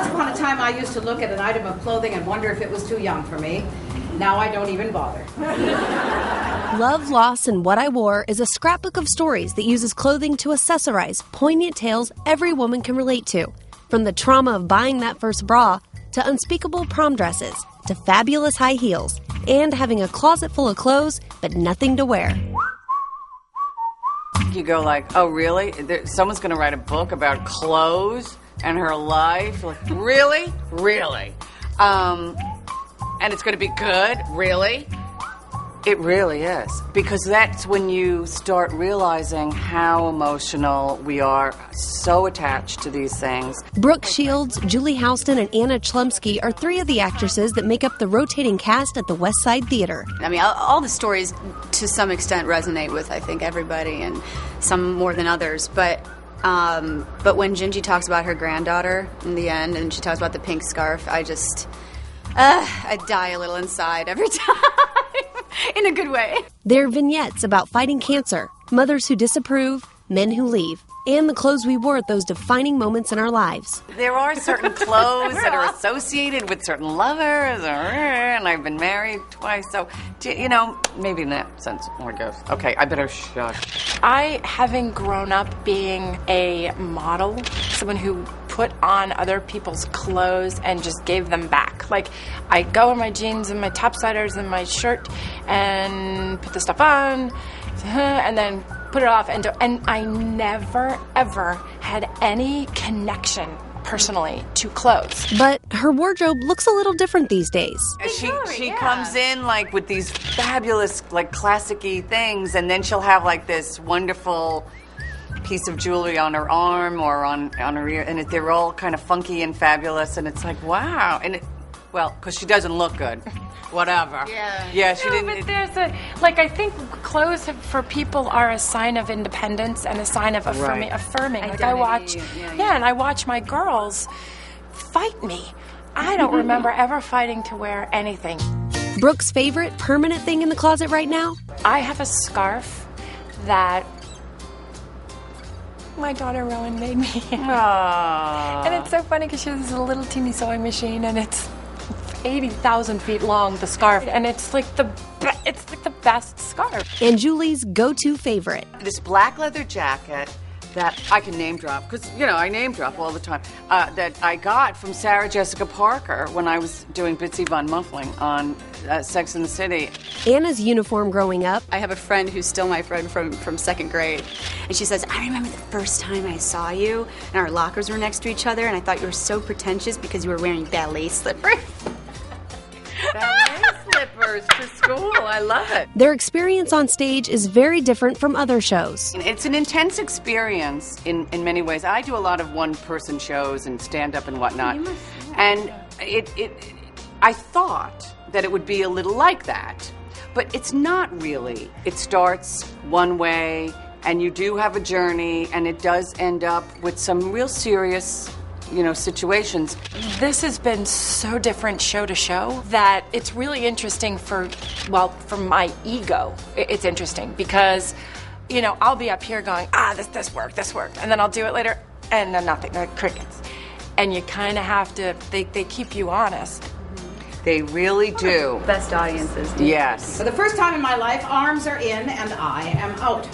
Once upon a time, I used to look at an item of clothing and wonder if it was too young for me. Now I don't even bother. Love, Loss, and What I Wore is a scrapbook of stories that uses clothing to accessorize poignant tales every woman can relate to. From the trauma of buying that first bra, to unspeakable prom dresses, to fabulous high heels, and having a closet full of clothes but nothing to wear. You go like, oh, really? Someone's going to write a book about clothes and her life? Like, really? Really? And it's going to be good? Really? It really is. Because that's when you start realizing how emotional we are, so attached to these things. Brooke Shields, Julie Halston, and Anna Chlumsky are three of the actresses that make up the rotating cast at the Westside Theatre. I mean, all the stories to some extent resonate with, I think, everybody, and some more than others. But when Gingy talks about her granddaughter in the end, and she talks about the pink scarf, I die a little inside every time. In a good way. They're vignettes about fighting cancer, mothers who disapprove, men who leave, and the clothes we wore at those defining moments in our lives. There are certain clothes that are associated with certain lovers, and I've been married twice, so, maybe in that sense more goes. Okay, I better shush. I, having grown up being a model, someone who put on other people's clothes and just gave them back. Like, I go in my jeans and my topsiders and my shirt and put the stuff on, and then put it off, and I never, ever had any connection personally to clothes. But her wardrobe looks a little different these days. She comes in like with these fabulous, like classic-y things, and then she'll have like this wonderful piece of jewelry on her arm or on her ear, and they're all kind of funky and fabulous, and it's like, wow. And because she doesn't look good. Whatever. Yeah, she didn't. But there's I think clothes for people are a sign of independence and a sign of affirming. Identity. Like I watch, and I watch my girls fight me. I don't remember ever fighting to wear anything. Brooke's favorite permanent thing in the closet right now? I have a scarf that my daughter Rowan made me. Aww. And it's so funny because she has this little teeny sewing machine, and it's 80,000 feet long, the scarf, and it's like the best scarf. And Julie's go-to favorite. This black leather jacket that I can name drop, because, I name drop all the time, that I got from Sarah Jessica Parker when I was doing Bitsy Von Muffling on Sex and the City. Anna's uniform growing up. I have a friend who's still my friend from second grade, and she says, I remember the first time I saw you, and our lockers were next to each other, and I thought you were so pretentious because you were wearing ballet slippers. Ballet slippers to school. I love it. Their experience on stage is very different from other shows. It's an intense experience in many ways. I do a lot of one-person shows and stand-up and whatnot. And I thought that it would be a little like that. But it's not really. It starts one way, and you do have a journey, and it does end up with some real serious situations. This has been so different show to show that it's really interesting for my ego. It's interesting because, I'll be up here going, this worked, and then I'll do it later, and then nothing, like crickets. And you kind of have to, they keep you honest. They really do. Best audiences do. Yes. For the first time in my life, arms are in and I am out.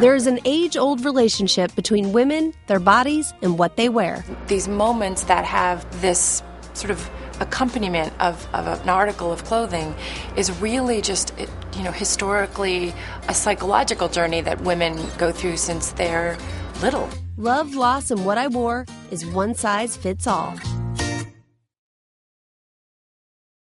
There's an age-old relationship between women, their bodies, and what they wear. These moments that have this sort of accompaniment of an article of clothing is really just, historically a psychological journey that women go through since they're little. Love, Loss, and What I Wore is one size fits all.